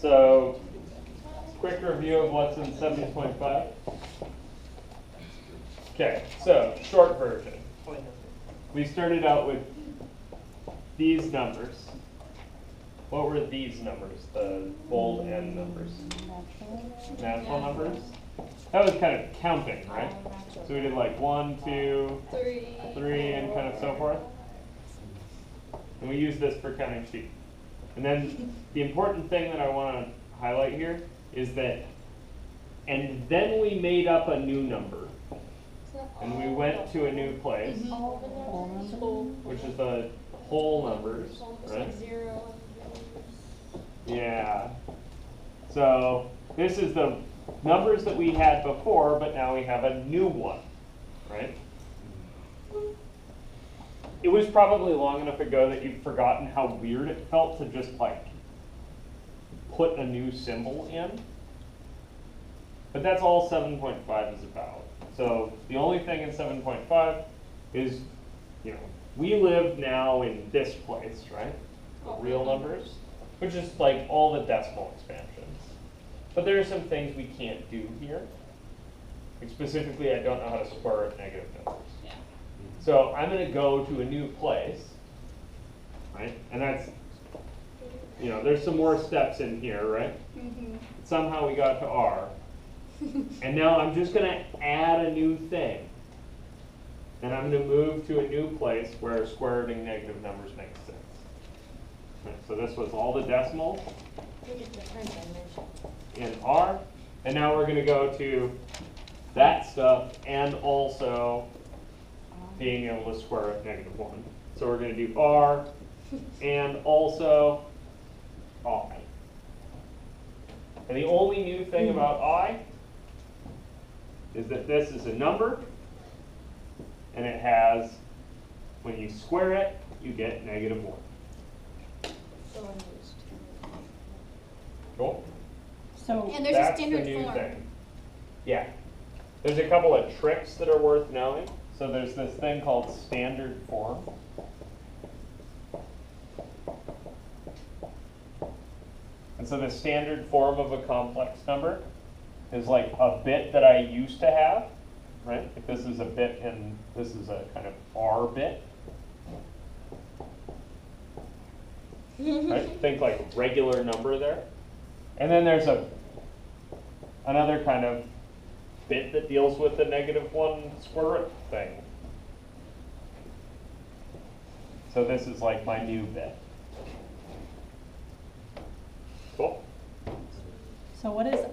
So, quick review of what's in 7.5. Okay, so short version. We started out with these numbers. What were these numbers? The bold N numbers? Natural numbers? That was kind of counting, right? So we did like 1, 2, 3, and kind of so forth. And we use this for counting sheep. And then the important thing that I want to highlight here is that, and then we made up a new number. And we went to a new place, which is the whole numbers, right? Yeah. So this is the numbers that we had before, but now we have a new one, right? It was probably long enough ago that you've forgotten how weird it felt to just like put a new symbol in. But that's all 7.5 is about. So the only thing in 7.5 is, we live now in this place, right? The real numbers, which is like all the decimal expansions. But there are some things we can't do here. Like specifically, I don't know how to square root negative numbers. Yeah. So I'm going to go to a new place, right? And that's, there's some more steps in here, right? Mm-hmm. Somehow we got to R. And now I'm just going to add a new thing. And I'm going to move to a new place where square rooting negative numbers makes sense. Right, so this was all the decimals in R. And now we're going to go to that stuff and also being able to square root negative 1. So we're going to do R and also I. And the only new thing about I is that this is a number, and it has, when you square it, you get negative 1. Cool? So and there's that's a standard the new form. thing. Yeah. There's a couple of tricks that are worth knowing. So there's this thing called standard form. And so the standard form of a complex number is like a bit that I used to have, right? If this is a bit and this is a kind of R bit. Right? Think like regular number there. And then there's another kind of bit that deals with the negative 1 square root thing. So this is like my new bit. Cool. So what is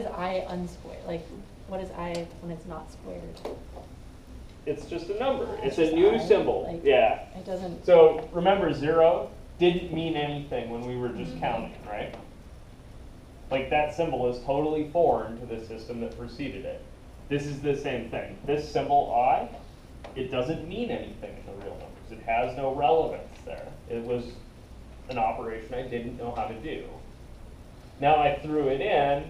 I unsquared? Like, what is I when it's not squared? It's just a number. It's a new symbol. Like, yeah. It doesn't. So remember, 0 didn't mean anything when we were just counting, right? Like that symbol is totally foreign to the system that preceded it. This is the same thing. This symbol I, it doesn't mean anything in the real numbers. It has no relevance there. It was an operation I didn't know how to do. Now I threw it in,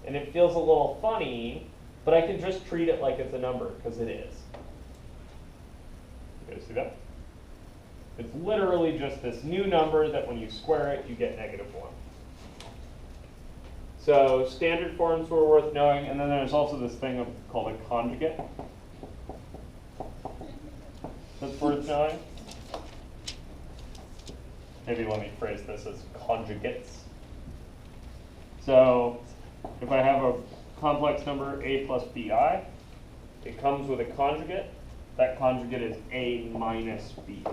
and it feels a little funny, but I can just treat it like it's a number, because it is. You guys see that? It's literally just this new number that when you square it, you get negative 1. So standard forms were worth knowing, and then there's also this thing called a conjugate that's worth knowing. Maybe let me phrase this as conjugates. So if I have a complex number a plus bi, it comes with a conjugate. That conjugate is a minus bi.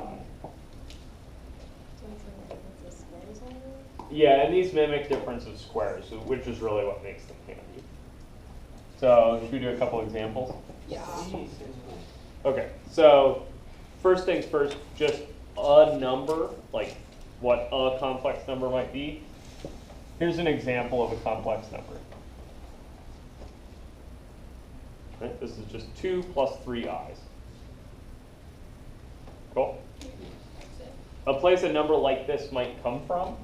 Yeah, and these mimic difference of squares, which is really what makes them handy. So should we do a couple examples? Yeah. Okay, so first things first, just a number, like what a complex number might be. Here's an example of a complex number. Right, this is just 2 plus 3 i's. Cool? A place a number like this might come from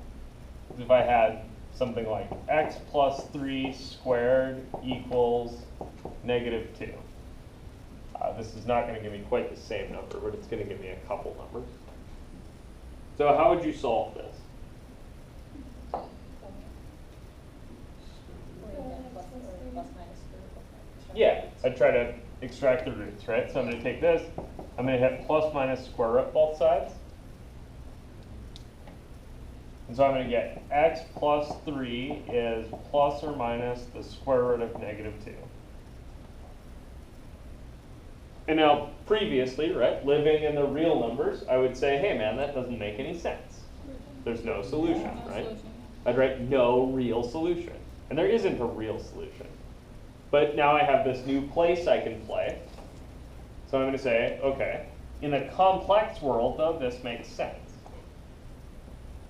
is if I had something like x plus 3 squared equals negative 2. This is not going to give me quite the same number, but it's going to give me a couple numbers. So how would you solve this? I try to extract the roots, right? So I'm going to take this, I'm going to hit plus minus square root both sides. And so I'm going to get x plus 3 is plus or minus the square root of negative 2. And now previously, right, living in the real numbers, I would say, hey man, that doesn't make any sense. There's no solution, right? I'd write no real solution. And there isn't a real solution. But now I have this new place I can play. So I'm going to say, okay, in a complex world, though, this makes sense.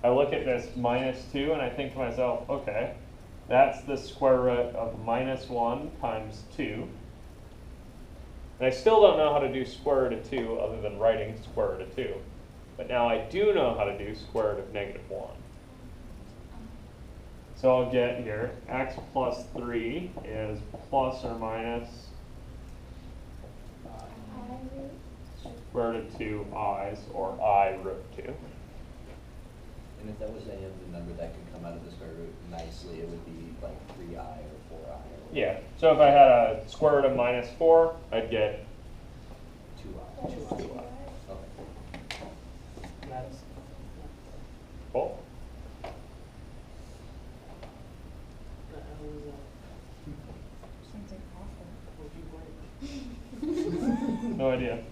I look at this minus 2 and I think to myself, okay, that's the square root of minus 1 times 2. And I still don't know how to do square root of 2 other than writing square root of 2. But now I do know how to do square root of negative 1. So I'll get here, x plus 3 is plus or minus square root of 2 i's, or I root 2. And if that was any other number that could come out of the square root nicely, it would be like 3i or 4i. Or yeah, so if I had a square root of minus 4, I'd get 2i. 2i. Okay. That's Cool. the hell is that? Sounds like awful. What'd you break? No idea.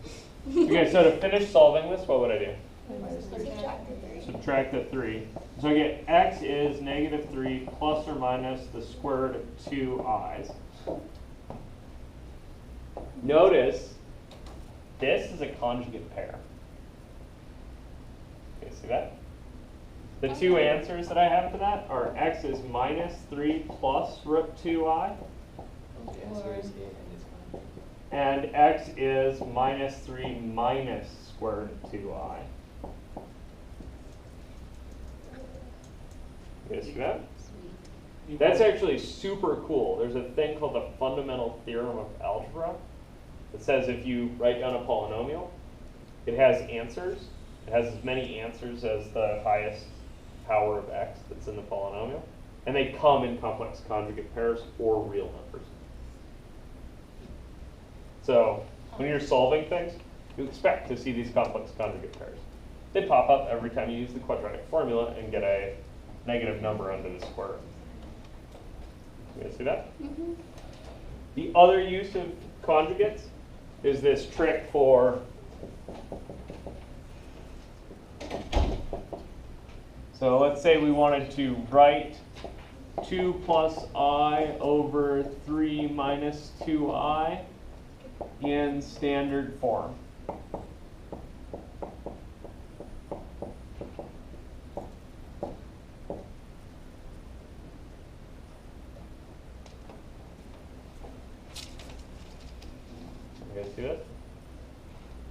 Okay, so to finish solving this, what would I do? Subtract the 3. So I get x is negative 3 plus or minus the square root of 2i's. Notice this is a conjugate pair. Okay, see that? The two answers that I have to that are x is minus 3 plus root 2i, The answer is A and it's fine. and x is minus 3 minus square root of 2i. You guys see that? That's actually super cool. There's a thing called the fundamental theorem of algebra that says if you write down a polynomial, it has answers. It has as many answers as the highest power of x that's in the polynomial. And they come in complex conjugate pairs or real numbers. So when you're solving things, you expect to see these complex conjugate pairs. They pop up every time you use the quadratic formula and get a negative number under the square root. You guys see that? Mm-hmm. The other use of conjugates is this trick for so let's say we wanted to write 2 plus I over 3 minus 2I in standard form. You guys see this?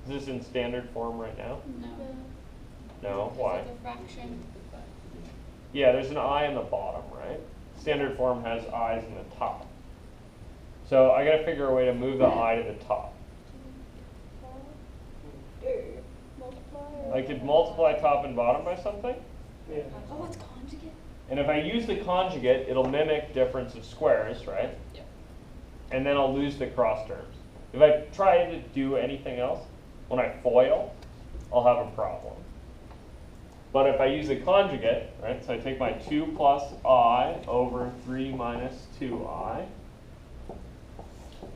Is this in standard form right now? No. No, why? It's like a fraction. Yeah, there's an I in the bottom, right? Standard form has I's in the top. So I gotta figure a way to move the I to the top. I could multiply top and bottom by something. Yeah. Oh, it's conjugate? And if I use the conjugate, it'll mimic difference of squares, right? Yep. And then I'll lose the cross terms. If I try to do anything else, when I FOIL, I'll have a problem. But if I use the conjugate, right, so I take my 2 plus I over 3 minus 2I,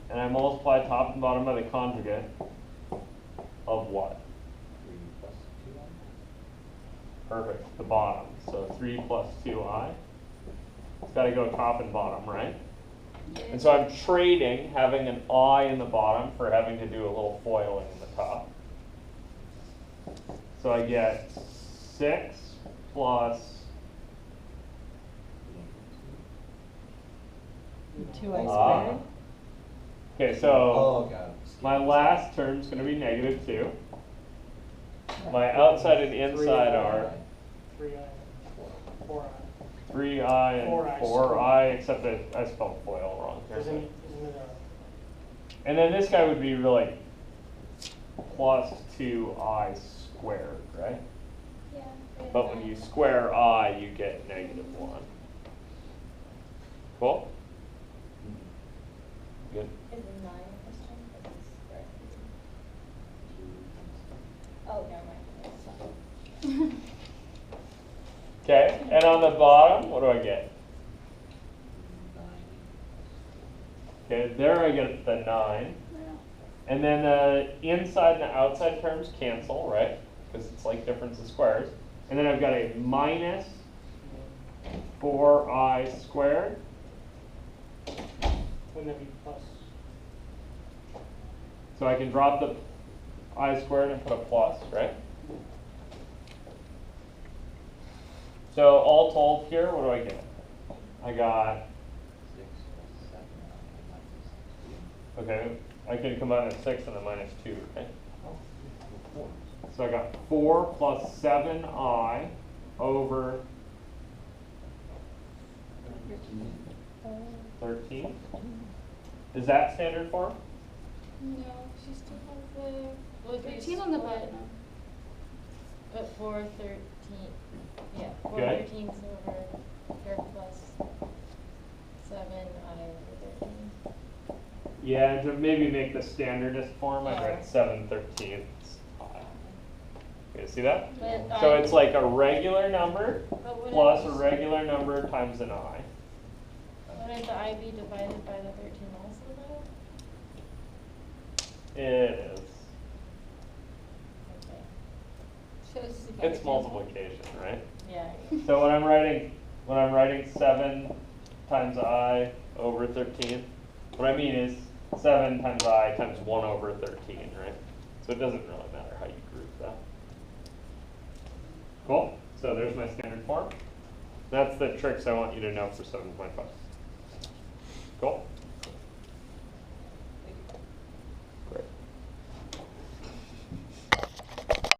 and I multiply top and bottom by the conjugate of what? 3 plus 2i. Perfect, the bottom. So 3 plus 2I. It's got to go top and bottom, right? And so I'm trading having an I in the bottom for having to do a little foiling in the top. So I get 6 plus 2i Ah. squared. Okay, so Oh, God. my last term's going to be negative 2. My outside and inside are 3i, 4i. 3i and 4i 4i, except that I spelled FOIL wrong here. Isn't it And then this guy would be really plus 2i squared, right? Yeah. But when you square I, you get negative 1. Cool? Good. Is 9 And on the bottom, what do I get? 9. Okay, there I get the 9. And then the inside and the outside terms cancel, right? Because it's like difference of squares. And then I've got a minus 4i squared. Wouldn't that be plus? So I can drop the I squared and put a plus, right? So all told here, what do I get? I got, 6 plus 7 minus 2. okay, I can combine a 6 and a minus 2, right? So I got 4 plus 7i over 13. Is that standard form? No, she still has the Would be 13 on the split. bottom. But 413, yeah, Okay. 413 over here plus 7i over 13. Yeah, and to maybe make the standardist form, I Yeah. write 7/13. Okay, see that? But So I- it's like a regular number But wouldn't plus a it- regular number times an I. Wouldn't the I be divided by the 13 also though? It is. Okay. Shows It's multiplication, right? Yeah. So when I'm writing 7 times I over 13, what I mean is 7 times I times 1 over 13, right? So it doesn't really matter how you group that. Cool. So there's my standard form. That's the tricks I want you to know for 7.5. Cool.